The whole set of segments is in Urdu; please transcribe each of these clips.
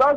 10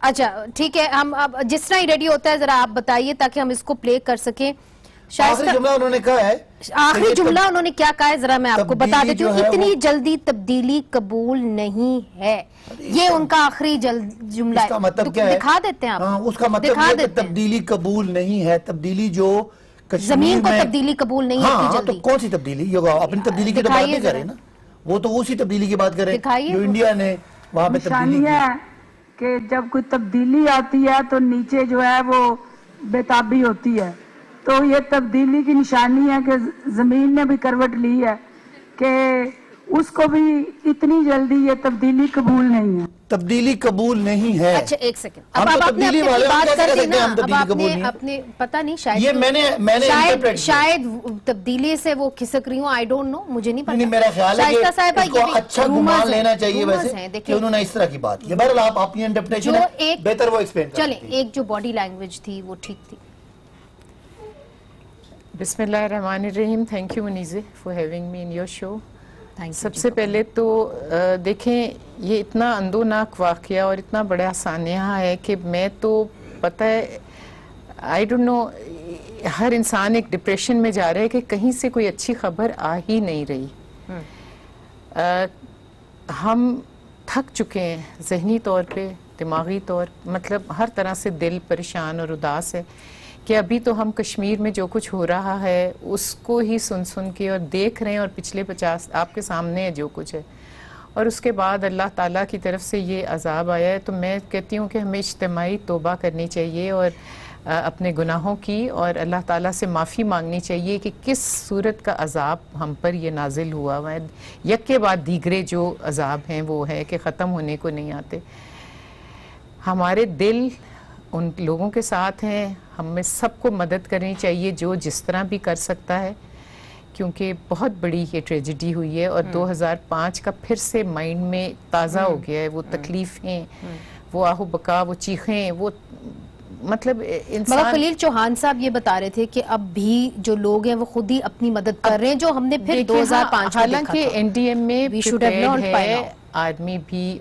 اچھا ٹھیک ہے, ہم اب جس طرح ہی ریڈی ہوتا ہے ذرا آپ بتائیے تاکہ ہم اس کو پلے کر سکیں. آخری جملہ انہوں نے کہا ہے, آخری جملہ انہوں نے کیا کہا ہے ذرا میں آپ کو بتا دیتی ہوں. اتنی جلدی تبدیلی قبول نہیں ہے, یہ ان کا آخری جملہ ہے. اس کا مطلب کیا ہے, دکھا دیتے ہیں آپ, اس کا مطلب یہ کہ تبدیلی قبول نہیں ہے. تبدیلی جو زمین کو تبدیلی قبول نہیں ہے اتنی جلدی. کون سی تبدیلی, اپنی تبدیلی کی تو بات نہیں کر رہے نا, وہ تو اسی تبدیلی کی بات کر رہے ہیں جو انڈیا نے وہاں پہ تبدیلی کی ہے کہ جب کوئی تبدیلی آتی ہے تو نیچے جو ہے وہ بےتابی ہوتی ہے. تو یہ تبدیلی کی نشانی ہے کہ زمین نے بھی کروٹ لی ہے کہ اس کو بھی اتنی جلدی یہ تبدیلی قبول نہیں ہے. تبدیلی قبول نہیں ہے. اچھا ایک سیکنڈ, اب آپ نے اپنی بات کر دی نا, اب آپ نے اپنے پتہ نہیں شاید تبدیلی سے وہ کھسک رہی ہوں, آئی ڈونٹ نو, مجھے نہیں پتا. میرا خیال ہے کہ اس کو اچھا گمان لینا چاہیے ویسے کہ انہوں نے اس طرح کی بات کی. بہرحال آپ اپنی انٹرپریشن ہے بہتر وہ ایکسپلین کریں. چلیں, ایک جو باڈی لینگویج تھی وہ ٹھیک تھی. بسم اللہ الرحمن الرحیم. Thank you Muneeza for having me in your show. سب سے پہلے تو دیکھیں یہ اتنا اندوناک واقعہ اور اتنا بڑا سانحہ ہے کہ میں تو پتہ ہے آئی ڈونٹ نو, ہر انسان ایک ڈپریشن میں جا رہا ہے کہ کہیں سے کوئی اچھی خبر آ ہی نہیں رہی. ہم تھک چکے ہیں ذہنی طور پہ, دماغی طور, مطلب ہر طرح سے دل پریشان اور اداس ہے کہ ابھی تو ہم کشمیر میں جو کچھ ہو رہا ہے اس کو ہی سن کے اور دیکھ رہے ہیں, اور پچھلے 50 آپ کے سامنے ہے جو کچھ ہے, اور اس کے بعد اللہ تعالیٰ کی طرف سے یہ عذاب آیا ہے. تو میں کہتی ہوں کہ ہمیں اجتماعی توبہ کرنی چاہیے اور اپنے گناہوں کی, اور اللہ تعالیٰ سے معافی مانگنی چاہیے کہ کس صورت کا عذاب ہم پر یہ نازل ہوا ہے. یک کے بعد دیگرے جو عذاب ہیں وہ ہے کہ ختم ہونے کو نہیں آتے. ہمارے دل ان لوگوں کے ساتھ ہیں, ہمیں سب کو مدد کرنی چاہیے جو جس طرح بھی کر سکتا ہے, کیونکہ بہت بڑی یہ ٹریجڈی ہوئی ہے. اور 2005 کا پھر سے مائنڈ میں تازہ ہو گیا ہے, وہ تکلیفیں, وہ آہو بکا, وہ چیخیں, وہ مطلب انسان. خلیل چوہان صاحب یہ بتا رہے تھے کہ اب بھی جو لوگ ہیں وہ خود ہی اپنی مدد کر رہے ہیں, جو ہم نے پھر 2005 میں حالانکہ این ڈی ایم میں ہے, آرمی بھی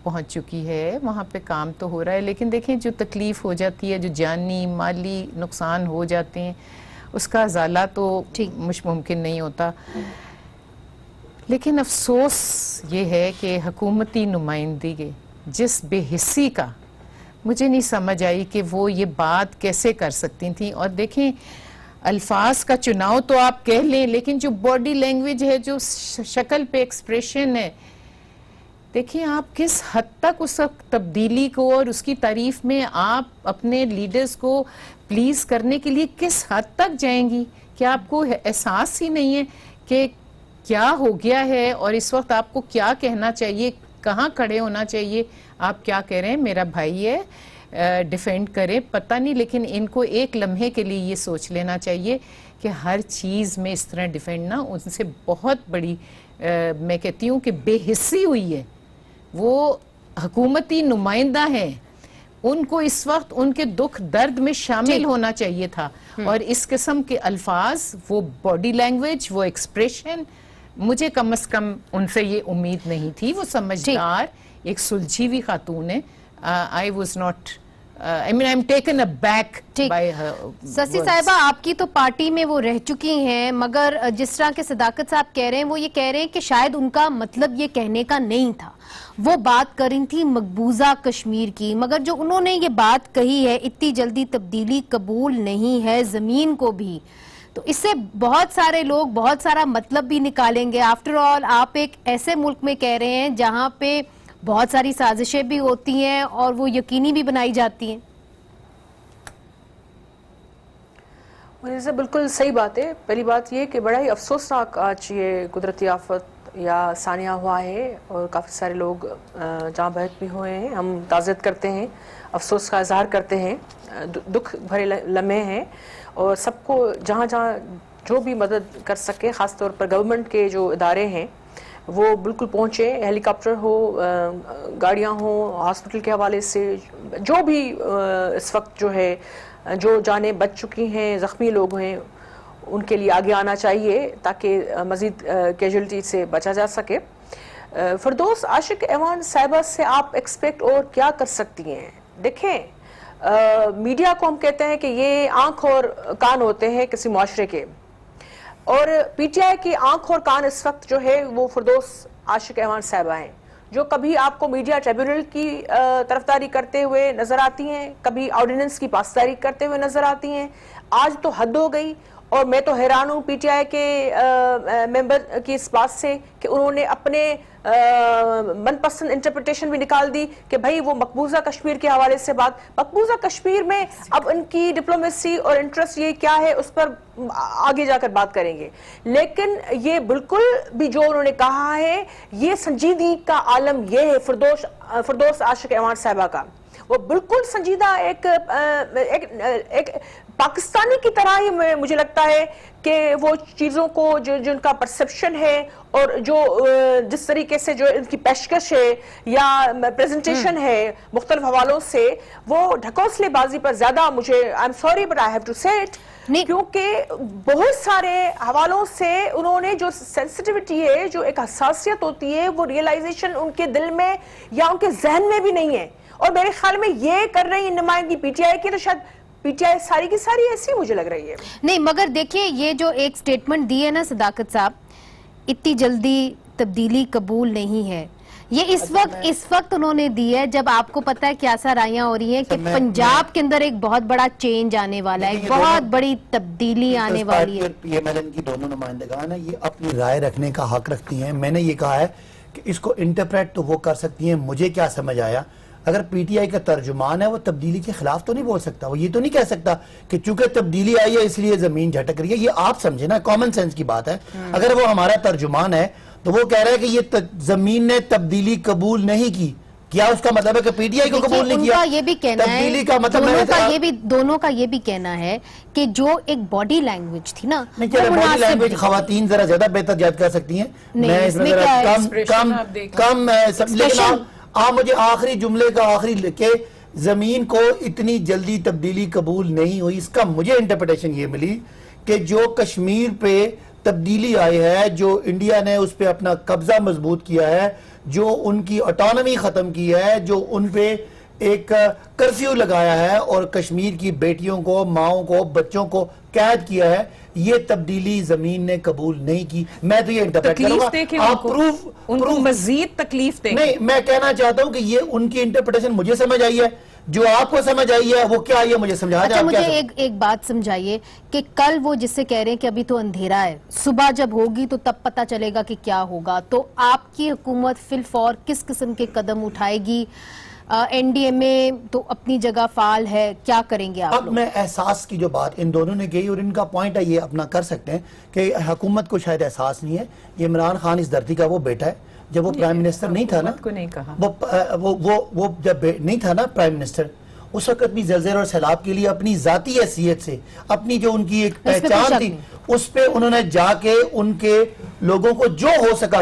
پہنچ چکی ہے, وہاں پہ کام تو ہو رہا ہے, لیکن دیکھیں جو تکلیف ہو جاتی ہے, جو جانی مالی نقصان ہو جاتے ہیں, اس کا ازالہ تو ممکن نہیں ہوتا. لیکن افسوس یہ ہے کہ حکومتی نمائندگی جس بے حسی کا مجھے نہیں سمجھ آئی کہ وہ یہ بات کیسے کر سکتی تھیں. اور دیکھیں الفاظ کا چناؤ تو آپ کہہ لیں, لیکن جو باڈی لینگویج ہے, جو شکل پہ ایکسپریشن ہے, دیکھیں آپ کس حد تک اس تبدیلی کو اور اس کی تعریف میں آپ اپنے لیڈرز کو پلیز کرنے کے لیے کس حد تک جائیں گی. کیا آپ کو احساس ہی نہیں ہے کہ کیا ہو گیا ہے, اور اس وقت آپ کو کیا کہنا چاہیے, کہاں کھڑے ہونا چاہیے, آپ کیا کہہ رہے ہیں, میرا بھائی ہے, ڈیفینڈ کرے, پتہ نہیں. لیکن ان کو ایک لمحے کے لیے یہ سوچ لینا چاہیے کہ ہر چیز میں اس طرح ڈیفینڈ نہ, ان سے بہت بڑی میں کہتی ہوں کہ بے حسی ہوئی ہے. وہ حکومتی نمائندہ ہیں, ان کو اس وقت ان کے دکھ درد میں شامل ہونا چاہیے تھا, اور اس قسم کے الفاظ, وہ باڈی لینگویج, وہ ایکسپریشن, مجھے کم از کم ان سے یہ امید نہیں تھی. وہ سمجھدار ایک سلجھی ہوئی خاتون ہے. I was not I mean I'm taken aback by her words. سسی صاحبہ آپ کی تو پارٹی میں وہ رہ چکی ہیں, مگر جس طرح کے صداقت صاحب کہہ رہے ہیں, وہ یہ کہہ رہے ہیں کہ شاید ان کا مطلب یہ کہنے کا نہیں تھا, وہ بات کر رہی تھی مقبوضہ کشمیر کی, مگر جو انہوں نے یہ بات کہی ہے اتنی جلدی تبدیلی قبول نہیں ہے زمین کو بھی, تو اس سے بہت سارے لوگ بہت سارا مطلب بھی نکالیں گے. آفٹر آل آپ ایک ایسے ملک میں کہہ رہے ہیں جہاں پہ بہت ساری سازشیں بھی ہوتی ہیں اور وہ یقینی بھی بنائی جاتی ہیں. منیزہ بالکل صحیح بات ہے. پہلی بات یہ کہ بڑا ہی افسوسناک آج یہ قدرتی آفت یا سانحہ ہوا ہے, اور کافی سارے لوگ جاں بحق بھی ہوئے ہیں. ہم تعزیت کرتے ہیں, افسوس کا اظہار کرتے ہیں, دکھ بھرے لمحے ہیں, اور سب کو جہاں جہاں جو بھی مدد کر سکے, خاص طور پر گورنمنٹ کے جو ادارے ہیں وہ بالکل پہنچے, ہیلی کاپٹر ہو, گاڑیاں ہوں, ہاسپٹل کے حوالے سے جو بھی اس وقت جو ہے, جو جانیں بچ چکی ہیں, زخمی لوگ ہیں, ان کے لیے آگے آنا چاہیے تاکہ مزید کیجولٹی سے بچا جا سکے. فردوس عاشق ایوان صاحبہ سے آپ ایکسپیکٹ اور کیا کر سکتی ہیں؟ دیکھیں میڈیا کو ہم کہتے ہیں کہ یہ آنکھ اور کان ہوتے ہیں کسی معاشرے کے, اور پی ٹی آئی کی آنکھ اور کان اس وقت جو ہے وہ فردوس عاشق احوان صاحبہ ہیں, جو کبھی آپ کو میڈیا ٹریبیونل کی طرفداری کرتے ہوئے نظر آتی ہیں, کبھی آرڈیننس کی پاسداری کرتے ہوئے نظر آتی ہیں. آج تو حد ہو گئی, اور میں تو حیران ہوں پی ٹی آئی کے ممبر کی اس بات سے کہ انہوں نے اپنے من پسند انٹرپریٹیشن بھی نکال دی کہ بھائی وہ مقبوضہ کشمیر کے حوالے سے بات, مقبوضہ کشمیر میں اب ان کی ڈپلومیسی اور انٹرسٹ یہ کیا ہے اس پر آگے جا کر بات کریں گے. لیکن یہ بالکل بھی جو انہوں نے کہا ہے یہ سنجیدگی کا عالم یہ ہے فردوس عاشق احوان صاحبہ کا, وہ بالکل سنجیدہ ایک پاکستانی کی طرح ہی مجھے لگتا ہے کہ وہ چیزوں کو جو ان کا پرسپشن ہے اور جو جس طریقے سے جو ان کی پیشکش ہے یا پریزنٹیشن ہے مختلف حوالوں سے, وہ ڈھکوسلے بازی پر زیادہ مجھے I'm sorry but I have to say it, کیونکہ بہت سارے حوالوں سے انہوں نے جو سینسٹیوٹی ہے, جو ایک حساسیت ہوتی ہے, وہ ریئلائزیشن ان کے دل میں یا ان کے ذہن میں بھی نہیں ہے. اور میرے خیال میں یہ کر رہی نمائندگی پی ٹی آئی کی, تو شاید پی ٹی آئی ساری کی ساری ایسی مجھے لگ رہی ہے. نہیں مگر دیکھیں یہ جو ایک سٹیٹمنٹ دی ہے نا صداقت صاحب, اتنی جلدی تبدیلی قبول نہیں ہے, یہ اس وقت انہوں نے دی ہے جب آپ کو پتہ ہے کیا سا رائیاں ہو رہی ہیں کہ پنجاب کے اندر ایک بہت بڑا چینج آنے والا ہے, ایک بہت بڑی تبدیلی آنے والی ہے. یہ ایم ایل این کی دونوں نمائندگان ہیں, یہ اپنی رائے رکھنے کا حق رکھتی ہیں. میں نے یہ کہا ہے کہ اس کو انٹرپریٹ تو وہ کر سکتی ہیں, مجھے کیا سمجھ آیا, اگر پی ٹی آئی کا ترجمان ہے وہ تبدیلی کے خلاف تو نہیں بول سکتا, وہ یہ تو نہیں کہہ سکتا کہ چونکہ تبدیلی آئی ہے اس لیے زمین جھٹک رہی ہے. یہ آپ سمجھے نا, کامن سینس کی بات ہے. اگر وہ ہمارا ترجمان ہے تو وہ کہہ رہا ہے کہ یہ زمین نے تبدیلی قبول نہیں کی, کیا اس کا مطلب ہے کہ پی ٹی آئی کو قبول نہیں کیا؟ یہ بھی کہنا ہے, تبدیلی کا مطلب دونوں کا یہ بھی کہنا ہے کہ جو ایک باڈی لینگویج تھی نا, باڈی لینگویج خواتین ذرا زیادہ بہتر یاد کر سکتی ہیں, میں اس میں کم لیکن آپ مجھے آخری جملے کا آخری لکھے, زمین کو اتنی جلدی تبدیلی قبول نہیں ہوئی. اس کا مجھے انٹرپریٹیشن یہ ملی کہ جو کشمیر پہ تبدیلی آئی ہے, جو انڈیا نے اس پہ اپنا قبضہ مضبوط کیا ہے, جو ان کی آٹونومی ختم کی ہے, جو ان پہ ایک کرفیو لگایا ہے اور کشمیر کی بیٹیوں کو, ماؤں کو, بچوں کو قید کیا ہے, یہ تبدیلی زمین نے قبول نہیں کی. میں تو یہ انٹرپریٹ کروں گا, آپ ان کو مزید تکلیف دیں. نہیں, میں کہنا چاہتا ہوں کہ یہ ان کی انٹرپریٹیشن مجھے سمجھ آئی ہے, جو آپ کو سمجھ آئی ہے وہ کیا آئی ہے مجھے سمجھا دیں. اچھا مجھے ایک بات سمجھائیے کہ کل وہ جس سے کہہ رہے ہیں کہ ابھی تو اندھیرا ہے, صبح جب ہوگی تو تب پتہ چلے گا کہ کیا ہوگا, تو آپ کی حکومت فی الفور کس قسم کے قدم اٹھائے گی؟ این ڈی ایم اے تو اپنی جگہ فعال ہے, کیا کریں گے آپ؟ اب میں احساس کی جو بات ان دونوں نے کہی, اور ان کا پوائنٹ ہے, یہ اپنا کر سکتے ہیں کہ حکومت کو شاید احساس نہیں ہے. یہ عمران خان اس دھرتی کا وہ بیٹا ہے, جب وہ پرائم منسٹر نہیں تھا نا, وہ جب نہیں تھا نا پرائم منسٹر, اس وقت بھی زلزلے اور سیلاب کے لیے اپنی ذاتی حیثیت سے, اپنی جو ان کی ایک پہچان تھی, اس پہ انہوں نے جا کے ان کے لوگوں کو جو ہو سکا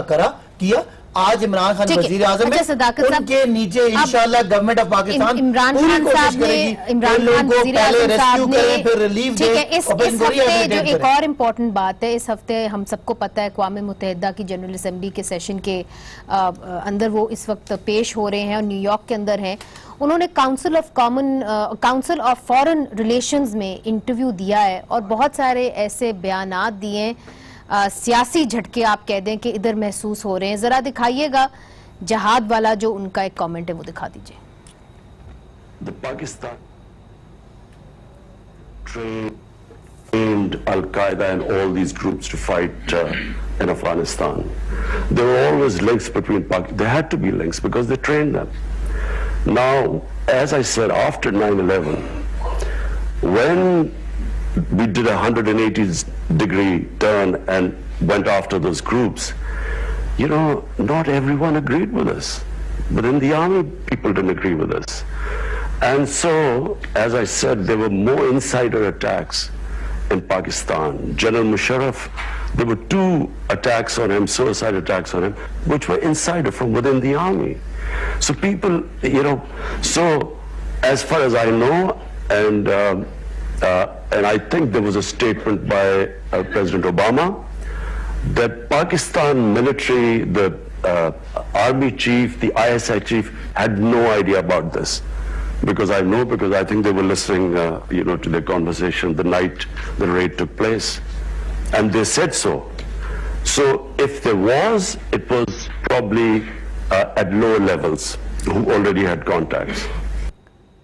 کیا. آج عمران خان وزیر اعظم ان کے نیچے انشاءاللہ گورنمنٹ آف پاکستان پوری کوشش کرے گی کہ لوگوں کو پہلے ریسکیو کریں, پھر ریلیف دیں. اس ہفتے جو ایک اور امپورٹنٹ بات ہے, اس ہفتے ہم سب کو پتہ ہے اقوام متحدہ کی جنرل اسمبلی کے سیشن کے اندر وہ اس وقت پیش ہو رہے ہیں اور نیو یارک کے اندر ہیں. انہوں نے کاؤنسل آف فارن ریلیشنز میں انٹرویو دیا ہے اور بہت سارے ایسے بیانات دیے ہیں, سیاسی جھٹکے آپ کہہ دیں کہ ادھر محسوس ہو رہے ہیں. ذرا دکھائیے گا جہاد والا جو ان کا ایک کامنٹ ہے وہ دکھا دیجئے. The Pakistan trained Al-Qaeda and all these groups to fight in Afghanistan. There were always links between Pakistan. There had to be links because they trained them. Now, as I said, after 9/11, when we did a 180-degree turn and went after those groups, you know, not everyone agreed with us. But in the army, people didn't agree with us. And so, as I said, there were more insider attacks in Pakistan. General Musharraf, there were 2 attacks on him, suicide attacks on him, which were insider from within the army. So people, you know, so as far as I know, and I think there was a statement by President Obama that Pakistan military, the army chief, the ISI chief had no idea about this. because I know, because I think they were listening, to the conversation the night the raid took place, and they said so. So if there was, it was probably at lower levels who already had contacts.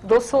200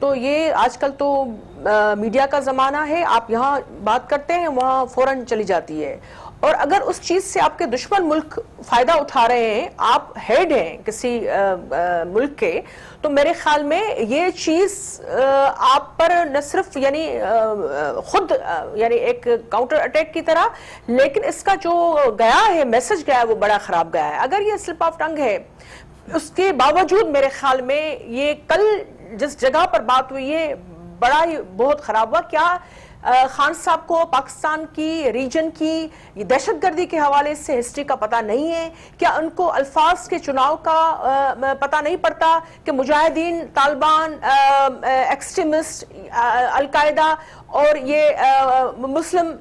تو یہ آج کل تو میڈیا کا زمانہ ہے، آپ یہاں بات کرتے ہیں وہاں فوراً چلی جاتی ہے، اور اگر اس چیز سے آپ کے دشمن ملک فائدہ اٹھا رہے ہیں، آپ ہیڈ ہیں کسی ملک کے، تو میرے خیال میں یہ چیز آپ پر نہ صرف یعنی خود یعنی ایک کاؤنٹر اٹیک کی طرح، لیکن اس کا جو گیا ہے میسج گیا ہے وہ بڑا خراب گیا ہے۔ اگر یہ سلپ آف ٹنگ ہے، اس کے باوجود میرے خیال میں یہ کل جس جگہ پر بات ہوئی ہے بڑا ہی بہت خراب ہوا۔ کیا خان صاحب کو پاکستان کی ریجن کی دہشت گردی کے حوالے سے ہسٹری کا پتہ نہیں ہے؟ کیا ان کو الفاظ کے چناؤ کا پتہ نہیں پڑتا کہ مجاہدین، طالبان، ایکسٹریمسٹ، القاعدہ اور یہ مسلم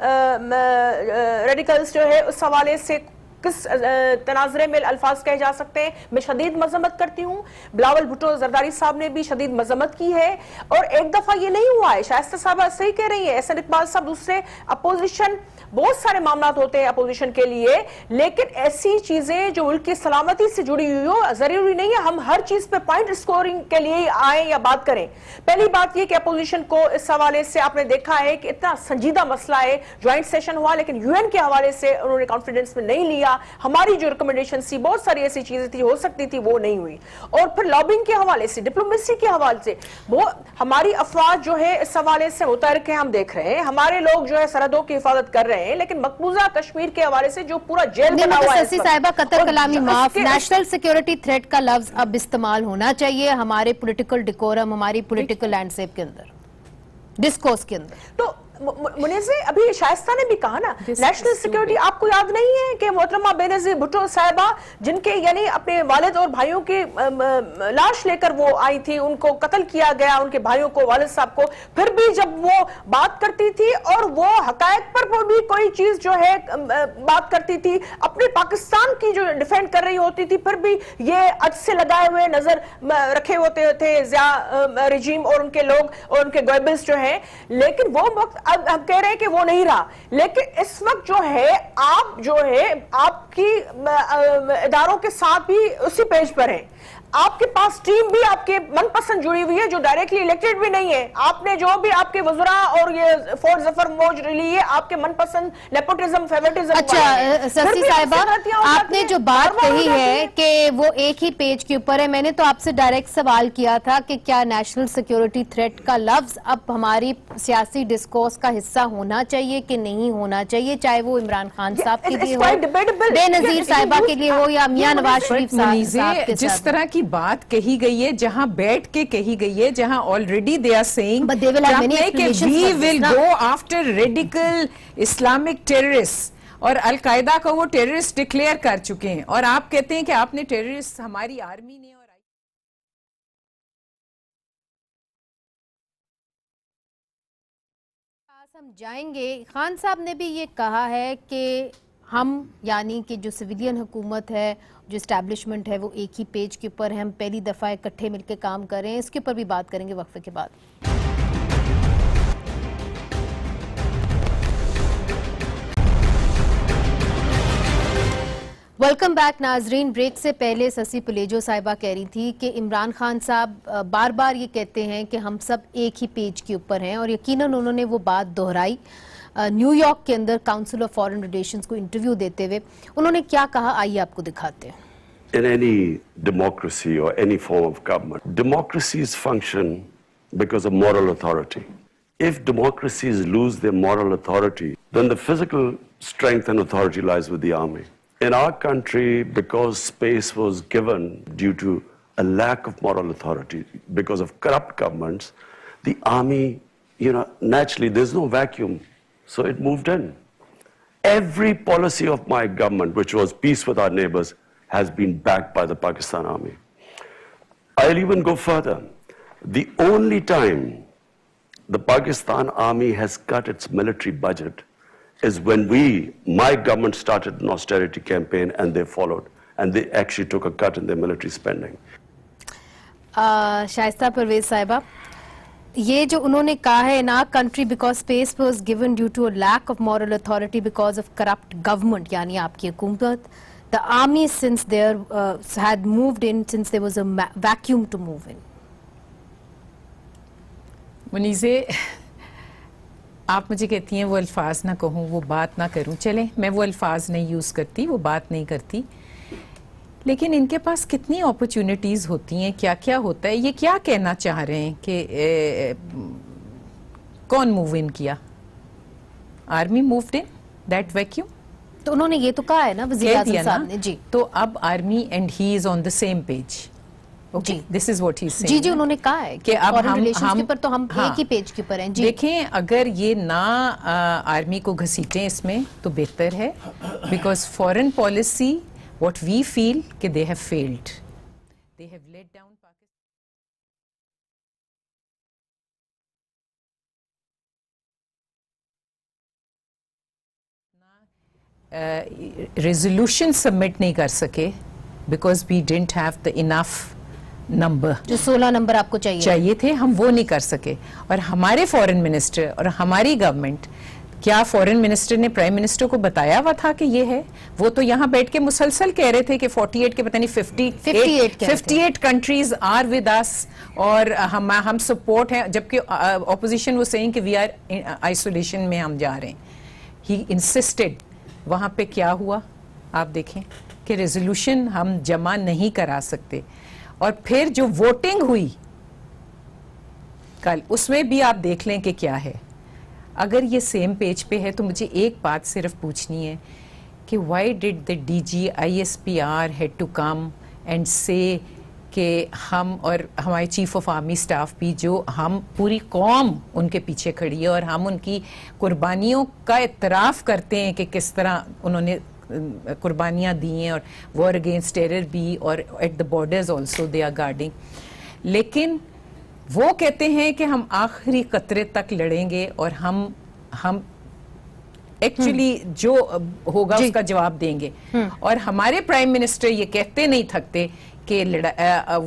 ریڈیکلز جو ہے اس حوالے سے کس تناظرے میں الفاظ کہے جا سکتے ہیں؟ میں شدید مذمت کرتی ہوں، بلاول بھٹو زرداری صاحب نے بھی شدید مذمت کی ہے، اور ایک دفعہ یہ نہیں ہوا ہے، شائستہ صاحبہ صحیح کہہ رہی ہیں، احسن اقبال صاحب دوسرے اپوزیشن، بہت سارے معاملات ہوتے ہیں اپوزیشن کے لیے، لیکن ایسی چیزیں جو ملک کی سلامتی سے جڑی ہوئی ہو، ضروری نہیں ہے ہم ہر چیز پہ پوائنٹ اسکورنگ کے لیے آئیں یا بات کریں۔ پہلی بات یہ کہ اپوزیشن کو اس حوالے سے آپ نے دیکھا ہے کہ اتنا سنجیدہ مسئلہ ہے، جوائنٹ سیشن ہوا لیکن یو این کے حوالے سے انہوں نے کانفیڈنس میں نہیں لیا، ہماری جو ریکمنڈیشن تھی بہت ساری ایسی چیزیں تھی ہو سکتی تھی وہ نہیں ہوئی، اور پھر لابنگ کے حوالے سے، ڈپلومیسی کے حوالے سے وہ ہماری افواج جو ہے اس حوالے سے متحرک ہیں، ہم دیکھ رہے ہیں ہمارے لوگ جو ہے سرحدوں کی حفاظت کر رہے ہیں، لیکن مقبوضہ کشمیر کے حوالے سے جو پورا جیل بنا ہوا ہے، سسی صاحبہ قطر کلامی معاف، نیشنل سیکیورٹی تھریٹ کا لفظ اب استعمال ہونا چاہیے ہمارے پولیٹیکل ڈیکورم، ہماری پولیٹیکل لینڈسکیپ کے اندر، ڈسکورس کے اندر۔ تو منیزے ابھی شائستہ نے بھی کہا نا نیشنل سیکیورٹی، آپ کو یاد نہیں ہے کہ محترمہ بینظیر بھٹو صاحبہ جن کے یعنی اپنے والد اور بھائیوں کی لاش لے کر وہ آئی تھی، ان کو قتل کیا گیا، ان کے بھائیوں کو، والد صاحب کو، پھر بھی جب وہ بات کرتی تھی اور وہ حقائق پر وہ بھی کوئی چیز جو ہے بات کرتی تھی، اپنے پاکستان کی جو ڈیفینڈ کر رہی ہوتی تھی، پھر بھی یہ اج سے لگائے ہوئے نظر رکھے ہوتے تھے ضیاء رجیم اور ان کے لوگ اور ان کے گوئبلز جو ہیں، لیکن وہ وقت اب ہم کہہ رہے ہیں کہ وہ نہیں رہا، لیکن اس وقت جو ہے آپ جو ہے آپ کی اداروں کے ساتھ بھی اسی پیج پر ہیں، آپ کے پاس ٹیم بھی آپ کے من پسند جڑی ہوئی ہے جو ڈائریکٹلی الیکٹڈ بھی نہیں ہے، آپ نے جو بھی آپ کے وزراء اور یہ فورڈ ظفر موج لی ہے آپ کے من پسند نیپوٹزم فیورٹزم۔ اچھا سسی صاحبہ، آپ نے جو بات کہی ہے کہ وہ ایک ہی پیج کے اوپر ہے، میں نے تو آپ سے ڈائریکٹ سوال کیا تھا کہ کیا نیشنل سیکیورٹی تھریٹ کا لفظ اب ہماری سیاسی ڈسکورس کا حصہ ہونا چاہیے کہ نہیں ہونا چاہیے، چاہے وہ عمران خان صاحب کے لیے ہو، بے نظیر صاحبہ کے لیے ہو، یا میاں نواز شریف صاحب کے جس طرح کی بات کہی گئی ہے، جہاں بیٹھ کے کہی گئی ہے، جہاں already they are saying کہ we will go after radical Islamic terrorists، اور القاعدہ کو وہ ٹیررسٹ ڈکلیئر کر چکے ہیں، اور آپ کہتے ہیں کہ آپ نے ٹیررسٹ ہماری آرمی نے ہم جائیں گے۔ خان صاحب نے بھی یہ کہا ہے کہ ہم یعنی کہ جو سویلین حکومت ہے، جو اسٹیبلشمنٹ ہے، وہ ایک ہی پیج کے اوپر ہے، ہم پہلی دفعہ اکٹھے مل کے کام کر رہے ہیں، اس کے اوپر بھی بات کریں گے وقفے کے بعد۔ ویلکم بیک ناظرین، بریک سے پہلے سسی پلیجو صاحبہ کہہ رہی تھی کہ عمران خان صاحب بار بار یہ کہتے ہیں کہ ہم سب ایک ہی پیج کے اوپر ہیں، اور یقیناً انہوں نے وہ بات دہرائی نیو یارک کے اندر کاؤنسل آف فارن ریلیشنز کو انٹرویو دیتے ہوئے۔ انہوں نے کیا کہا، آئیے آپ کو دکھاتے ہیں۔ In any democracy or any form of government, democracies function because of moral authority. If democracies lose their moral authority, then the physical strength and authority lies with the army. In our country, because space was given due to a lack of moral authority, because of corrupt governments, the army, naturally there's no vacuum, so it moved in. Every policy of my government, which was peace with our neighbors, has been backed by the Pakistan Army. I'll even go further. The only time the Pakistan Army has cut its military budget is when my government started an austerity campaign and they followed, and they actually took a cut in their military spending. شائستہ پرویز صاحبہ، یہ جو انہوں نے کہا ہے in our country because space was given due to a lack of moral authority because of corrupt government، یعنی آپ کی حکومت، the army since there had moved in since there was a vacuum to move in. منیزے آپ مجھے کہتی ہیں وہ الفاظ نہ کہوں، وہ بات نہ کروں، چلیں میں وہ الفاظ نہیں یوز کرتی، وہ بات نہیں کرتی، لیکن ان کے پاس کتنی اپرچونٹیز ہوتی ہیں، کیا کیا ہوتا ہے. یہ کیا کہنا چاہ رہے ہیں کہ کون موو ان کیا؟ Army moved in that vacuum. تو انہوں نے یہ تو کہا ہے نا وزیر اعظم صاحب نے. جی تو اب army and he is on the same page. جی this is what he seeing. جی جی انہوں نے کہا ہے کہ اب فارن ریلیشنز کے ہم اوپر تو ہم ایک ہی پیج کے اوپر ہیں. جی دیکھیں اگر یہ نہ آرمی کو گھسیٹیں اس میں تو بہتر ہے، because foreign policy what we feel کہ they have failed. They have let down Pakistan. Resolution submit نہیں کر سکے because we didn't have the enough number. جو 16 نمبر آپ کو چاہیے تھے ہم وہ نہیں کر سکے. اور ہمارے فورن منسٹر اور ہماری گورنمنٹ، کیا فورن منسٹر نے پرائم منسٹر کو بتایا ہوا تھا کہ یہ ہے؟ وہ تو یہاں بیٹھ کے مسلسل کہہ رہے تھے کہ 48 کے پتہ نہیں 58 کنٹریز آر ود اس اور ہم سپورٹ ہیں، جبکہ اپوزیشن وہ سیئنگ کہ وی آر آئسولیشن میں ہم جا رہے ہیں. ہی انسسٹڈ. وہاں پہ کیا ہوا آپ دیکھیں کہ ریزولوشن ہم جمع نہیں کرا سکتے. اور پھر جو ووٹنگ ہوئی کل، اس میں بھی آپ دیکھ لیں کہ کیا ہے. اگر یہ سیم پیج پہ ہے تو مجھے ایک بات صرف پوچھنی ہے کہ why did the D G ISPR had to come and say کہ ہم اور ہمارے چیف آف آرمی اسٹاف بھی، جو ہم پوری قوم ان کے پیچھے کھڑی ہے اور ہم ان کی قربانیوں کا اعتراف کرتے ہیں کہ کس طرح انہوں نے قربانیاں دی ہیں، اور وار اگینسٹ ٹیرر بھی، اور at the borders also they are guarding. لیکن وہ کہتے ہیں کہ ہم آخری قطرے تک لڑیں گے اور ہم ایکچولی جو ہوگا اس کا جواب دیں گے. اور ہمارے پرائم منسٹر یہ کہتے نہیں تھکتے کہ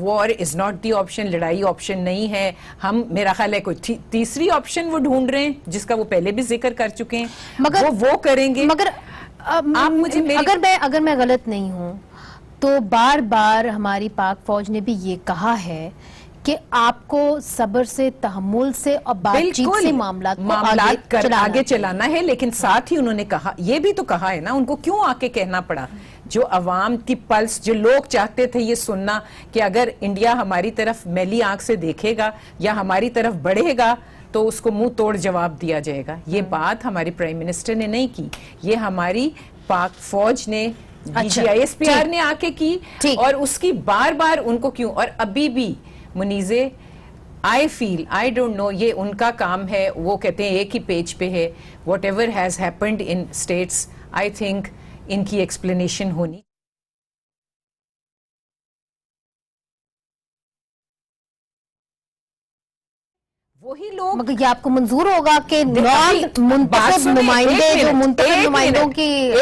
وار از ناٹ دی آپشن، لڑائی آپشن نہیں ہے. ہم میرا خیال ہے کوئی تیسری آپشن وہ ڈھونڈ رہے ہیں جس کا وہ پہلے بھی ذکر کر چکے ہیں، مگر وہ کریں گے. مگر آپ مجھے اگر میں غلط نہیں ہوں تو بار بار ہماری پاک فوج نے بھی یہ کہا ہے کہ آپ کو صبر سے، تحمل سے اور بات چیت سے معاملات آگے چلانا ہے. لیکن ساتھ ہی انہوں نے کہا، یہ بھی تو کہا ہے نا، ان کو کیوں آ کے کہنا پڑا؟ جو عوام کی پلس، جو لوگ چاہتے تھے یہ سننا کہ اگر انڈیا ہماری طرف میلی آنکھ سے دیکھے گا یا ہماری طرف بڑھے گا تو اس کو منہ توڑ جواب دیا جائے گا. یہ بات ہماری پرائم منسٹر نے نہیں کی، یہ ہماری پاک فوج نے DGISPR نے آ کے کی. اور اس کی بار بار ان کو کیوں؟ اور ابھی بھی منیزے I don't know، یہ ان کا کام ہے، وہ کہتے ہیں ایک ہی پیج پہ ہے. Whatever has happened in states, I think ان کی ایکسپلینیشن ہونی. وہی لوگ، مگر یہ آپ کو منظور ہوگا کہ منتخب نمائندے جو منتخب نمائندوں کی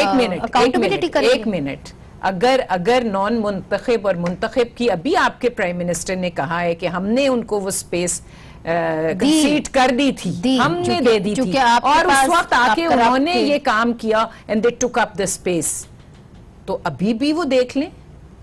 اکاؤنٹیبلٹی کریں؟ ایک منٹ، اگر نان منتخب اور منتخب کی، ابھی آپ کے پرائم منسٹر نے کہا ہے کہ ہم نے ان کو وہ سپیس کنسیڈ کر دی تھی، ہم نے دے دی تھی، اور اس وقت آ کے انہوں نے یہ کام کیا and they took up the space. تو ابھی بھی وہ دیکھ لیں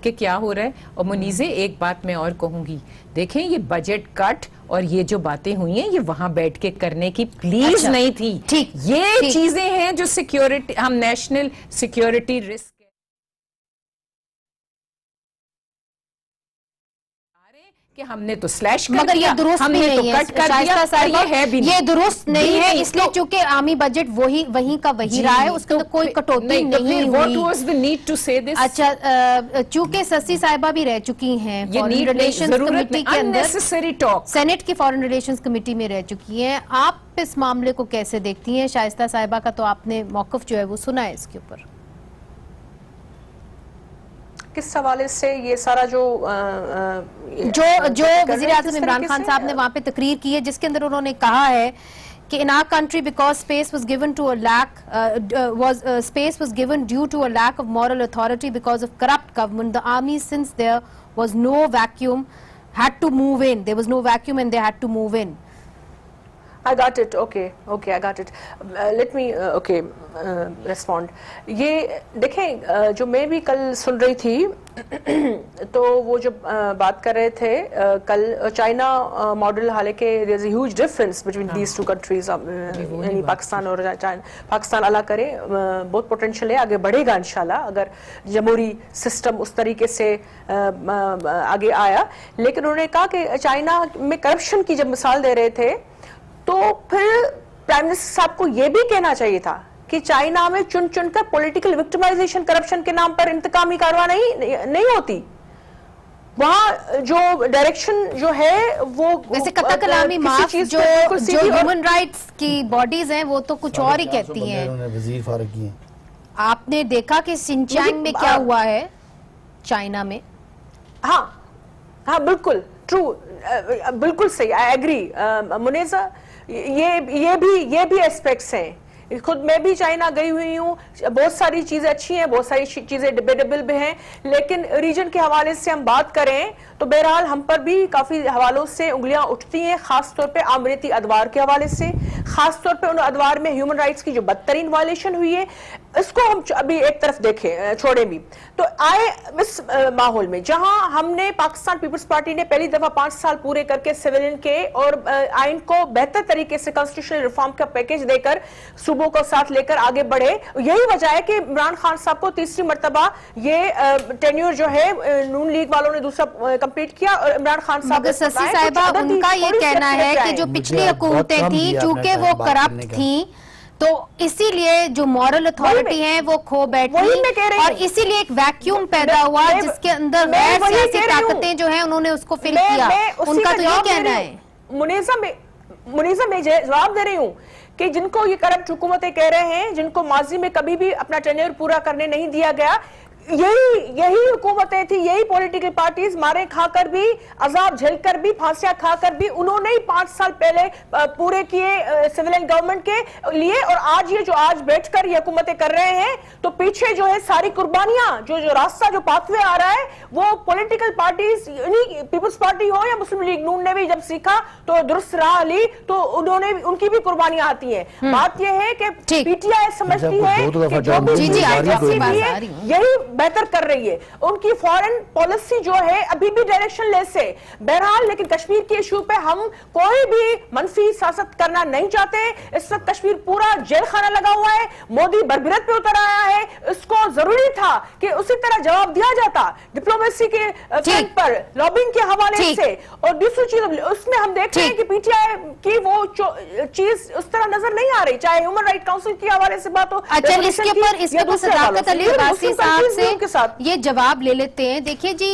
کہ کیا ہو رہا ہے. اور منیزے ایک بات میں اور کہوں گی، دیکھیں یہ بجٹ کٹ اور یہ جو باتیں ہوئی ہیں یہ وہاں بیٹھ کے کرنے کی پلیز نہیں تھی. یہ چیزیں ہیں جو سیکیورٹی، ہم نیشنل سیکیورٹی رسک کہ ہم نے تو سلیش کر دیا، ہم نے تو کٹ کر دیا، یہ ہے بھی نہیں، یہ درست نہیں ہے. اس لیے چونکہ عامی بجٹ وہیں کا وہی رہا ہے، اس کے اندر کوئی کٹوتی نہیں ہوئی. What was the need to say this؟ اچھا، چونکہ سسی صاحبہ بھی رہ چکی ہیں فارن ریلیشنز کمیٹی کے اندر، سینٹ کی فارن ریلیشنز کمیٹی میں رہ چکی ہیں، آپ اس معاملے کو کیسے دیکھتی ہیں؟ شائستہ صاحبہ کا تو آپ نے موقف جو ہے وہ سنا ہے اس کے اوپر. کس حوالے سے یہ سارا جو وزیر اعظم عمران خان صاحب نے وہاں پہ تقریر کی ہے جس کے اندر انہوں نے کہا ہے کہ in our country because space was given due to a lack of moral authority because of corrupt government, the army, since there was no vacuum, had to move in. There was no vacuum and they had to move in. I got it. Okay, I got it. Let me respond. یہ دیکھیں جو میں بھی کل سن رہی تھی تو وہ جو بات کر رہے تھے کل چائنا ماڈل، حالانکہ there is a huge difference between these two countries، یعنی پاکستان اور چائنا. پاکستان اللہ کرے بہت پوٹینشیل ہے، آگے بڑھے گا انشاءاللہ اگر جمہوری سسٹم اس طریقے سے آگے آیا. لیکن انہوں نے کہا کہ چائنا میں کرپشن کی جب مثال دے رہے تھے تو پھر پرائم منسٹر صاحب کو یہ بھی کہنا چاہیے تھا کہ چائنا میں چن چن کر پولیٹیکل وکٹمائزیشن کرپشن کے نام پر انتقامی کارروائی نہیں ہوتی. وہاں جو ڈائریکشن جو ہے وہ ویسے قطع کلامی معاف جو ہیومن رائٹس کی باڈیز ہیں وہ تو کچھ اور ہی کہتی ہیں. وزیر فارغ کی ہیں. آپ نے دیکھا کہ سنچانگ میں کیا ہوا ہے چائنا میں؟ ہاں بالکل ٹرو، بالکل صحیح، آئی ایگری منیزہ. یہ بھی ایسپیکٹس ہیں. خود میں بھی چائنا گئی ہوئی ہوں، بہت ساری چیزیں اچھی ہیں، بہت ساری چیزیں ڈیبیٹیبل بھی ہیں، لیکن ریجن کے حوالے سے ہم بات کریں تو بہرحال ہم پر بھی کافی حوالوں سے انگلیاں اٹھتی ہیں، خاص طور پہ امریتی ادوار کے حوالے سے، خاص طور پہ ان ادوار میں ہیومن رائٹس کی جو بدترین وائلیشن ہوئی ہے. اس کو ہم ابھی ایک طرف دیکھیں، چھوڑیں بھی تو آئے اس ماحول میں جہاں ہم نے پاکستان پیپلز پارٹی نے پہلی دفعہ 5 سال پورے کر کے سویلین کے اور آئین کو بہتر طریقے سے کانسٹیٹیوشنل ریفارم کا پیکیج دے کر صوبوں کو ساتھ لے کر آگے بڑھے. یہی وجہ ہے کہ عمران خان صاحب کو تیسری مرتبہ یہ ٹینیور جو ہے نون لیگ والوں نے دوسرا کمپلیٹ کیا اور عمران خان صاحب سسی صاحبہ ان کا یہ کہنا ہے کہ جو پچھلی حکومتیں تھیں چونکہ وہ کرپٹ تھیں تو اسی لیے جو مورل اتھارٹی ہیں وہ کھو بیٹھی اور اسی لیے ایک ویکیوم پیدا ہوا جس کے اندر غیر سیاسی طاقتیں جو ہیں انہوں نے اس کو فل کیا. ان کا تو یہ کہنا ہے. منیزہ میں جواب دے رہی ہوں کہ جن کو یہ کرپٹ حکومتیں کہہ رہے ہیں، جن کو ماضی میں کبھی بھی اپنا ٹینیور پورا کرنے نہیں دیا گیا، یہی حکومتیں تھی، یہی پولیٹیکل پارٹیز مارے کھا کر بھی، عذاب جھیل کر بھی، پھانسیاں کھا کر بھی انہوں نے 5 سال پہلے پورے کیے سویلین گورنمنٹ کے لیے. اور آج یہ جو آج بیٹھ کر یہ حکومتیں کر رہے ہیں تو پیچھے جو ہے ساری قربانیاں جو راستہ جو پاتھوے آ رہا ہے وہ پولیٹیکل پارٹیز، یعنی پیپلز پارٹی ہو یا مسلم لیگ نون نے بھی جب سیکھا تو درست راہ لی تو انہوں نے ان کی بھی قربانیاں آتی ہیں. بات یہ ہے کہ پی ٹی آئی سمجھتی ہے کہ جو بھی یہی بہتر کر رہی ہے، ان کی فورن پالیسی جو ہے ابھی بھی ڈائریکشن لیس ہے. بہرحال لیکن کشمیر کے ایشو پہ ہم کوئی بھی منفی سیاست کرنا نہیں چاہتے. اس وقت کشمیر پورا جیل خانہ لگا ہوا ہے، مودی بربرت پہ اتر آیا ہے. اس کو ضروری تھا کہ اسی طرح جواب دیا جاتا ڈپلومیسی کے فرنٹ پر، لابنگ کے حوالے سے. اور دوسری چیز اس میں ہم دیکھ رہے ہیں کہ پی ٹی آئی کی وہ چیز اس طرح نظر نہیں آ رہی، چاہے ہیومن رائٹ کاؤنسل کے حوالے سے بات ہو. اس کے پر صداقت علی عباسی صاحب سے یہ جواب لے لیتے ہیں. دیکھیے جی،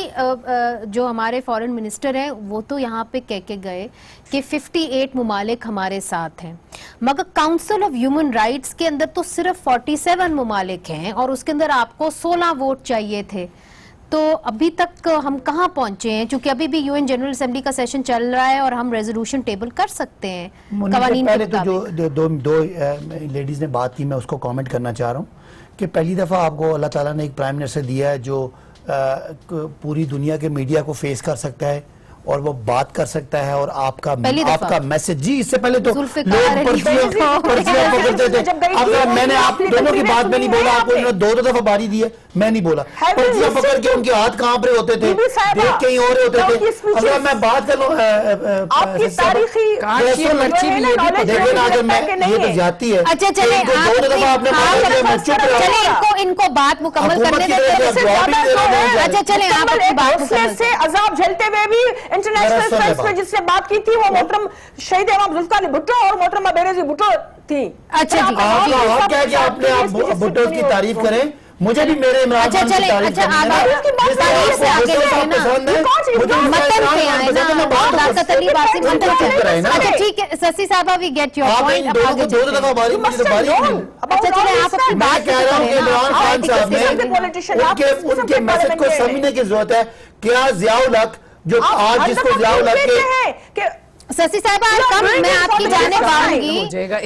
جو ہمارے فورن منسٹر ہیں وہ تو یہاں پہ کہہ کے گئے کہ 58 ممالک ہمارے ساتھ ہیں، مگر کاؤنسل آف ہیومن رائٹس کے اندر تو صرف 47 ممالک ہیں اور اس کے اندر آپ کو 16 ووٹ چاہیے تھے. تو ابھی تک ہم کہاں پہنچے ہیں؟ چونکہ ابھی بھی UN جنرل اسمبلی کا سیشن چل رہا ہے اور ہم ریزولوشن ٹیبل کر سکتے ہیں قوانین کے مطابق. پہلے تو جو دو لیڈیز نے بات کی، میں اس کو کامنٹ کرنا چاہ رہا ہوں کہ پہلی دفعہ آپ کو اللہ تعالیٰ نے ایک پرائم منسٹر دیا ہے جو پوری دنیا کے میڈیا کو فیس کر سکتا ہے اور وہ بات کر سکتا ہے اور آپ کا میسج. جی اس سے پہلے تو لوگ پرچیاں پکڑتے تھے. اب میں نے آپ دونوں کی بات میں نہیں بولا، آپ کو دو دفعہ باری دی ہے، میں نہیں بولا. پرچیاں پکڑ کے ان کے ہاتھ کہاں پر ہوتے تھے، دیکھ کہیں اور ہوتے تھے. اگر میں بات کر لوں یہ تو جاتی ہے. اچھا چلیں ان کو بات مکمل کرنے دیتے. اچھا چلیں آپ اپنی بات سے عذاب جھیلتے ہوئے بھی انٹرنیشنل فرنٹس میں جس نے بات کی تھی وہ محترم شہید امام ذوالفقار علی بھٹو اور محترمہ بینظیر بھٹو تھی. اچھا جی، آپ کیا کہ آپ نے بھٹو کی تعریف کریں، مجھے بھی میرے عمران خان کی تعریف کریں. اچھا ٹھیک ہے سسی صاحبہ وی گیٹ یور پوائنٹ. دو دفعہ باری مجھے باری اچھا چلیں آپ اپنی بات کہہ رہا ہوں کہ عمران خان صاحب نے ان کے میسج کو سمجھنے کی ضرورت ہے. کیا ضیاء الحق جو آج جس کو ضیاء الحق کے سسی صاحبہ میں آپ کی جانب آؤں گی،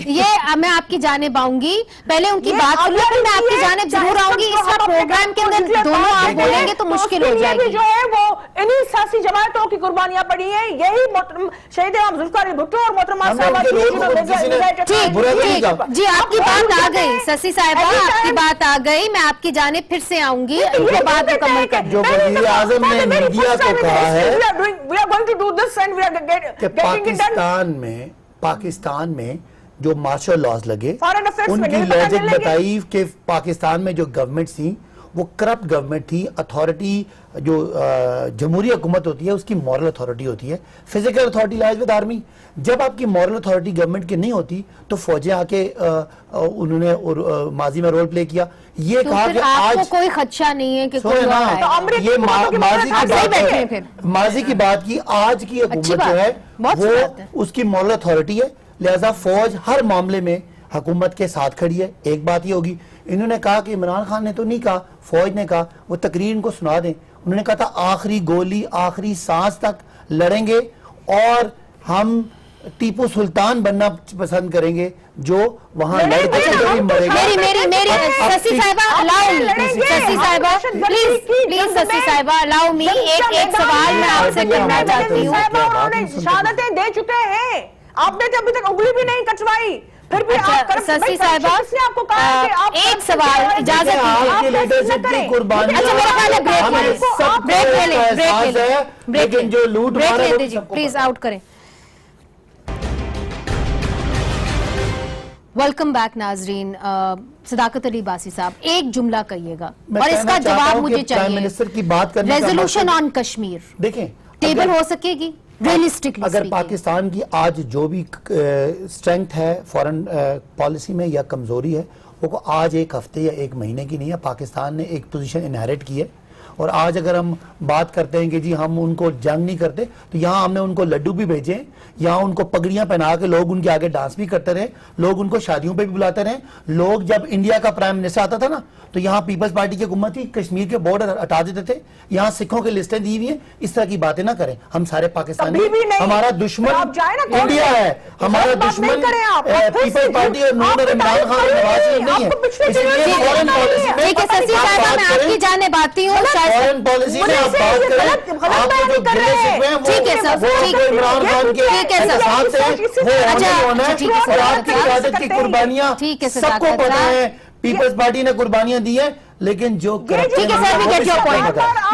یہ میں آپ کی جانب آؤں گی، پہلے ان کی بات سن لیکن میں آپ کی جانب ضرور آؤں گی. اس وقت پروگرام کے اندر دونوں آپ بولیں گے تو مشکل ہو جائے گی. جو ہے وہ انہی سیاسی جماعتوں کی قربانیاں پڑی ہیں, یہی شہید امام ذوالفقار علی بھٹو اور محترمہ صاحبہ جی آپ کی بات آ گئی سسی صاحبہ, آپ کی بات آ گئی, میں آپ کی جانب پھر سے آؤں گی, ان کے بعد مکمل کر جو وزیر اعظم نے میڈیا کو کہا ہے کہ پاکستان میں جو مارشل لاز لگے, ان کی لاجک بتائی کہ پاکستان میں جو گورنمنٹ تھی وہ کرپٹ گورنمنٹ تھی. اتھارٹی جو جمہوری حکومت ہوتی ہے اس کی مورل اتھارٹی ہوتی ہے, physical authority lies with army. جب آپ کی مورل اتھارٹی گورنمنٹ کی نہیں ہوتی تو فوجیں آ کے انہوں نے ماضی میں رول پلے کیا. یہ کہا کہ آج کوئی خدشہ نہیں ہے کہ کوئی یہ ماضی کی بات کی, آج کی حکومت جو ہے وہ اس کی مورل اتھارٹی ہے, لہذا فوج ہر معاملے میں حکومت کے ساتھ کھڑی ہے. ایک بات یہ ہوگی, انہوں نے کہا کہ عمران خان نے تو نہیں کہا, فوج نے کہا, وہ تقریر ان کو سنا دیں. انہوں نے کہا تھا آخری گولی آخری سانس تک لڑیں گے اور ہم ٹیپو سلطان بننا پسند کریں گے جو وہاں لڑ کے کبھی مرے گا. سسی صاحبہ پلیز سسی صاحبہ الاؤ می ایک سوال میں آپ سے کرنا چاہتی ہوں. انہوں نے شہادتیں دے چکے ہیں, آپ نے ابھی تک انگلی بھی نہیں کٹوائی, پھر بھی سسی صاحبہ ایک سوال اجازت دیجیے. پلیز آؤٹ کریں. ویلکم بیک ناظرین. صداقت علی باسی صاحب ایک جملہ کہیے گا اور اس کا جواب مجھے چاہیے. ریزولوشن آن کشمیر دیکھیں ٹیبل ہو سکے گی ریئلسٹکلی؟ اگر پاکستان کی آج جو بھی اسٹرینتھ ہے فورن پالیسی میں یا کمزوری ہے, وہ آج ایک ہفتے یا ایک مہینے کی نہیں ہے. پاکستان نے ایک پوزیشن انہیرٹ کی ہے, اور آج اگر ہم بات کرتے ہیں کہ جی ہم ان کو جنگ نہیں کرتے, تو یہاں ہم نے ان کو لڈو بھی بھیجے ہیں, یہاں ان کو پگڑیاں پہنا کے لوگ ان کے آگے ڈانس بھی کرتے رہے, لوگ ان کو شادیوں پہ بھی بلاتے رہے. لوگ جب انڈیا کا پرائم منسٹر آتا تھا نا تو یہاں پیپلز پارٹی کی حکومت تھی, کشمیر کے بارڈر ہٹا دیتے تھے, یہاں سکھوں کے لسٹیں دی ہوئی ہیں. اس طرح کی باتیں نہ کریں. ہم سارے پاکستانی, ہمارا دشمن انڈیا ہے, ہمارا دشمن پیپلز پارٹی اور نون اور عمران خان اور نواز شریف نہیں ہے. اس لیے فورن پالیسی میں آپ کی جانب آتی ہوں. فورن پالیسی میں آپ بات کریں, آپ کو جو گلے شکوے ہیں وہ عمران خان کے ساتھ سے وہ ہونا ہے. اور آپ کی قیادت کی قربانیاں سب کو پتہ ہے, پیپلز پارٹی نے قربانیاں دی ہیں, لیکن جو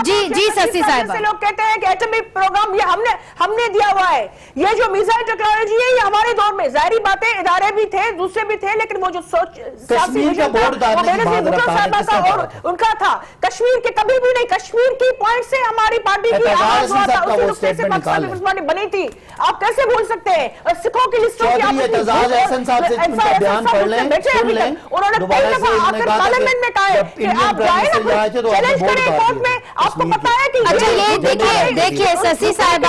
جی سسی صاحبہ لوگ کہتے ہیں کہ ایٹمی پروگرام یہ ہم نے دیا ہوا ہے, یہ جو میزائل ٹیکنالوجی ہے یہ ہمارے دور میں ظاہری باتیں ادارے بھی تھے دوسرے بھی تھے, لیکن وہ جو سوچ کشمیر کا بورڈ اور ان کا تھا, کشمیر کے کبھی بھی نہیں, کشمیر کی پوائنٹ سے ہماری پارٹی کی آواز ہوا تھا, اسی نقطے سے پاکستان بنی تھی. آپ کیسے بھول سکتے ہیں؟ اور سکھوں کی لسٹوں کی آپ انہوں نے کئی دفعہ آ کر پارلیمنٹ میں کہا ہے کہ آپ جائیں نا چیلنج کریں کورٹ میں. آپ کو پتا ہے کہ اچھا یہ دیکھیے سسی صاحبہ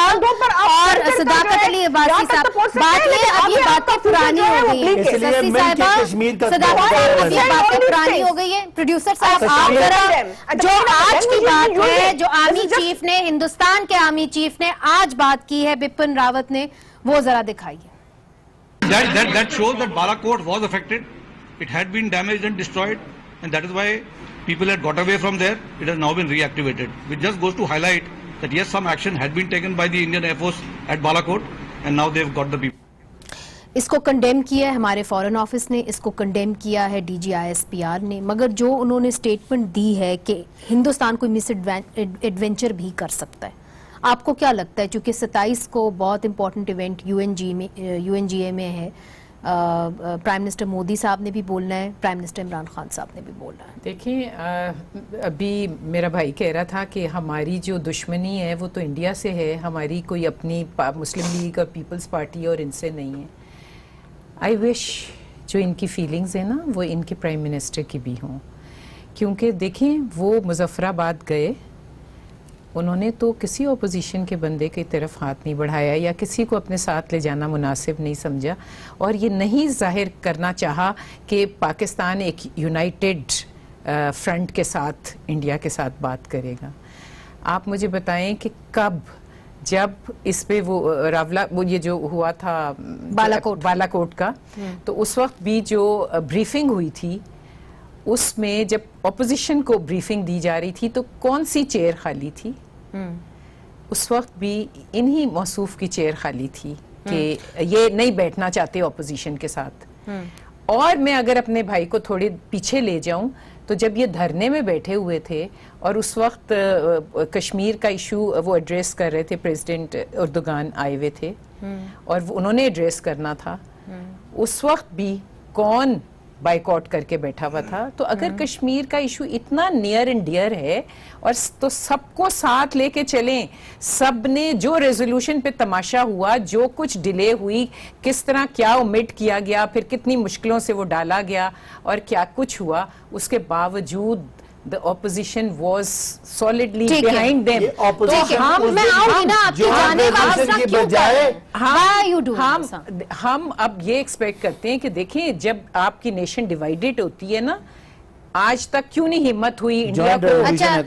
اور صداقت علی باسی صاحب, بات یہ اب یہ باتیں پرانی ہو گئی ہیں. سسی صاحبہ صداقت اب یہ باتیں پرانی ہو گئی ہیں. پروڈیوسر صاحب آپ ذرا جو آج کی بات ہے, جو آرمی چیف نے, ہندوستان کے آرمی چیف نے آج بات کی ہے بپن راوت نے, وہ ذرا دکھائیے. That shows that Balakot was affected. It had been damaged and destroyed, and that is why people had got away from there. It has now been reactivated. Which just goes to highlight that yes, some action had been taken by the Indian Air Force at Balakot, and now they've got the people. اس کو کنڈیم کیا ہے ہمارے فورن آفس نے, اس کو کنڈیم کیا ہے D G I S P R نے, مگر جو انہوں نے اسٹیٹمنٹ دی ہے کہ ہندوستان کوئی مس ایڈونچر بھی کر سکتا ہے, آپ کو کیا لگتا ہے؟ چونکہ 27 کو بہت important event U N G A میں ہے, پرائم منسٹر مودی صاحب نے بھی بولنا ہے, پرائم منسٹر عمران خان صاحب نے بھی بولنا ہے. دیکھیں ابھی میرا بھائی کہہ رہا تھا کہ ہماری جو دشمنی ہے وہ تو انڈیا سے ہے, ہماری کوئی اپنی مسلم لیگ اور پیپلز پارٹی اور ان سے نہیں ہے. آئی وش جو ان کی فیلنگز ہیں نا وہ ان کے پرائم منسٹر کی بھی ہوں, کیونکہ دیکھیں وہ مظفر آباد گئے, انہوں نے تو کسی اپوزیشن کے بندے کی طرف ہاتھ نہیں بڑھایا یا کسی کو اپنے ساتھ لے جانا مناسب نہیں سمجھا, اور یہ نہیں ظاہر کرنا چاہا کہ پاکستان ایک یونائٹڈ فرنٹ کے ساتھ انڈیا کے ساتھ بات کرے گا. آپ مجھے بتائیں کہ کب, جب اس پہ وہ راولا وہ یہ جو ہوا تھا بالاکوٹ کا, تو اس وقت بھی جو بریفنگ ہوئی تھی اس میں جب اپوزیشن کو بریفنگ دی جا رہی تھی تو کون سی چیئر خالی تھی؟ اس وقت بھی انہی موصوف کی چیئر خالی تھی کہ یہ نہیں بیٹھنا چاہتے اپوزیشن کے ساتھ. اور میں اگر اپنے بھائی کو تھوڑی پیچھے لے جاؤں تو جب یہ دھرنے میں بیٹھے ہوئے تھے اور اس وقت کشمیر کا ایشو وہ ایڈریس کر رہے تھے, پریزیڈنٹ اردوگان آئے ہوئے تھے اور انہوں نے ایڈریس کرنا تھا, اس وقت بھی کون بائیکاٹ کر کے بیٹھا ہوا تھا. تو اگر کشمیر کا ایشو اتنا نیئر اینڈ ڈیئر ہے اور تو سب کو ساتھ لے کے چلیں, سب نے جو ریزولوشن پہ تماشا ہوا, جو کچھ ڈیلے ہوئی, کس طرح کیا اومٹ کیا گیا, پھر کتنی مشکلوں سے وہ ڈالا گیا اور کیا کچھ ہوا, اس کے باوجود the opposition was solidly behind them. ہم اب یہ ایکسپیکٹ کرتے ہیں کہ دیکھیں جب آپ کی نیشن ڈیوائیڈڈ ہوتی ہے نا, آج تک کیوں نہیں ہمت ہوئی انڈیا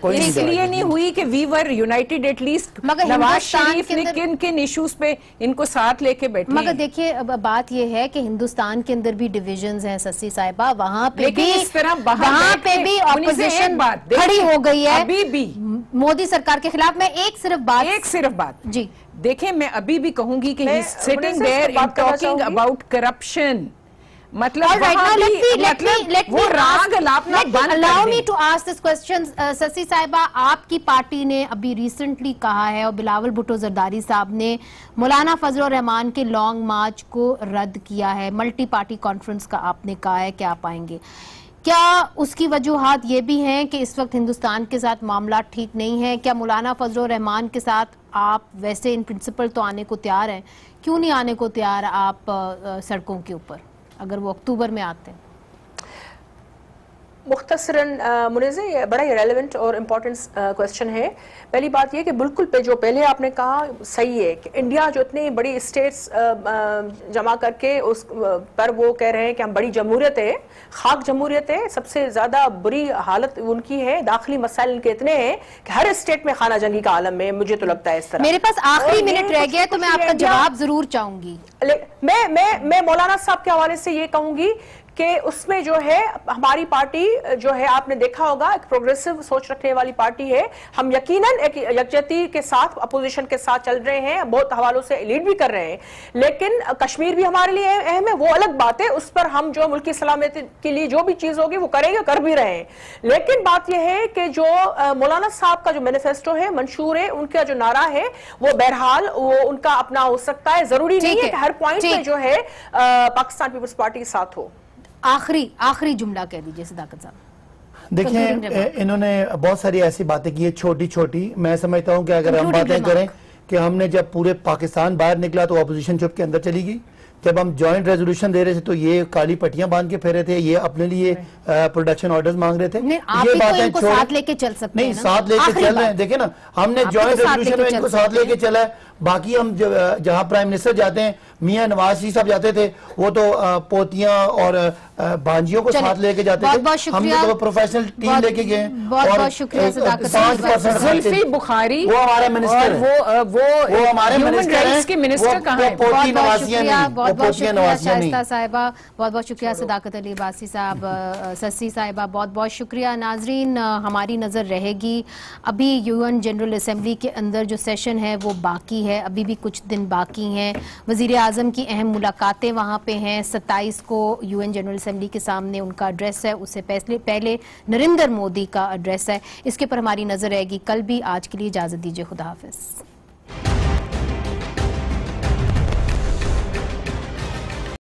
کو, اس لیے نہیں ہوئی کہ وی ور United at least. Nawaz Sharif نے کن کن ایشوز پہ ان کو ساتھ لے کے بیٹھے. مگر دیکھیے بات یہ ہے کہ ہندوستان کے اندر بھی ڈویژنز ہیں سسی صاحبہ, وہاں پہ بھی اپوزیشن کھڑی ہو گئی ہے ابھی بھی مودی سرکار کے خلاف. میں ایک صرف بات جی دیکھیں, میں ابھی بھی کہوں گی کہ sitting there and talking about corruption, مطلب allow me to ask this question. سسی صاحبہ, آپ کی پارٹی نے ابھی ریسنٹلی کہا ہے اور بلاول بھٹو زرداری صاحب نے مولانا فضل الرحمان کے لانگ مارچ کو رد کیا ہے, ملٹی پارٹی کانفرنس کا آپ نے کہا ہے کہ آپ آئیں گے. کیا اس کی وجوہات یہ بھی ہیں کہ اس وقت ہندوستان کے ساتھ معاملات ٹھیک نہیں ہیں؟ کیا مولانا فضل الرحمان کے ساتھ آپ ویسے ان پرنسپل تو آنے کو تیار ہیں, کیوں نہیں آنے کو تیار آپ سڑکوں کے اوپر اگر وہ اکتوبر میں آتے ہیں؟ مختصراً منیزہ, یہ بڑا ہی ریلیونٹ اور امپورٹنٹ کوسچن ہے. پہلی بات یہ کہ بالکل پہ جو پہلے آپ نے کہا صحیح ہے کہ انڈیا جو اتنی بڑی اسٹیٹس جمع کر کے اس پر وہ کہہ رہے ہیں کہ ہم بڑی جمہوریت ہے, خاک جمہوریت ہے, سب سے زیادہ بری حالت ان کی ہے, داخلی مسائل ان کے اتنے ہیں کہ ہر اسٹیٹ میں خانہ جنگی کا عالم ہے, مجھے تو لگتا ہے اس طرح. میرے پاس آخری منٹ رہ گیا تو میں آپ کا جواب ضرور چاہوں گی. میں مولانا صاحب کے حوالے سے یہ کہوں گی کہ اس میں جو ہے ہماری پارٹی جو ہے آپ نے دیکھا ہوگا ایک پروگریسو سوچ رکھنے والی پارٹی ہے. ہم یقیناً ایک یکجہتی کے ساتھ اپوزیشن کے ساتھ چل رہے ہیں, بہت حوالوں سے لیڈ بھی کر رہے ہیں, لیکن کشمیر بھی ہمارے لیے اہم ہے, وہ الگ بات ہے, اس پر ہم جو ملکی سلامتی کے لیے جو بھی چیز ہوگی وہ کریں گے, کر بھی رہے ہیں. لیکن بات یہ ہے کہ جو مولانا صاحب کا جو مینیفیسٹو ہے, منشور ہے, ان کا جو نعرہ ہے, وہ بہرحال وہ ان کا اپنا ہو سکتا ہے, ضروری نہیں ہے کہ ہر پوائنٹ میں جو ہے پاکستان پیپلز پارٹی کے ساتھ ہو. آخری جملہ کہہ دیجئے صداقت صاحب. دیکھیں انہوں نے بہت ساری ایسی باتیں کی ہیں چھوٹی چھوٹی. میں سمجھتا ہوں کہ اگر ہم باتیں کریں کہ ہم نے جب پورے پاکستان باہر نکلا تو اپوزیشن چپ کے اندر چلی گئی. جب ہم جوائنٹ ریزولوشن دے رہے تھے تو یہ کالی پٹیاں باندھ کے پھیرے تھے, یہ اپنے لیے پروڈکشن آرڈرز مانگ رہے تھے. یہ باتیں ساتھ لے کے چل سکتے ہیں, نہیں ساتھ لے کے چل رہے ہیں. دیکھیں نا, ہم نے جوائنٹ ریزولوشن میں ان کو ساتھ لے کے چلا ہے. باقی ہم جہاں پرائم منسٹر جاتے ہیں, میاں نواز شریف صاحب جاتے تھے, وہ تو پوتیاں اور بانجیوں کو ساتھ لے کے جاتے تھے. ہم نے تو پروفیشنل ٹیم لے کے گئے. بہت بہت شکریہ صداقت صاحب. زلفی بخاری وہ ہمارے منسٹر ہیں, وہ ہمارے منسٹر ہیں, وہ پوتی نوازیاں نہیں, وہ پوتیاں نوازیاں نہیں. صاحبہ بہت بہت شکریہ, صداقت علی عباسی صاحب, سسی صاحبہ بہت بہت شکریہ. ناظرین, ہماری نظر رہے گی, ابھی UN جنرل اسمبلی کے اندر جو سیشن ہے وہ باقی ہے, ابھی بھی کچھ دن باقی ہیں. وزیر اعظم کی اہم ملاقاتیں وہاں پہ ہیں. 27 کو UN جنرل اسمبلی کے سامنے ان کا ایڈریس ہے, اس سے پہلے نریندر مودی کا ایڈریس ہے. اس کے پر ہماری نظر رہے گی. کل بھی. آج کے لیے اجازت دیجیے, خدا حافظ.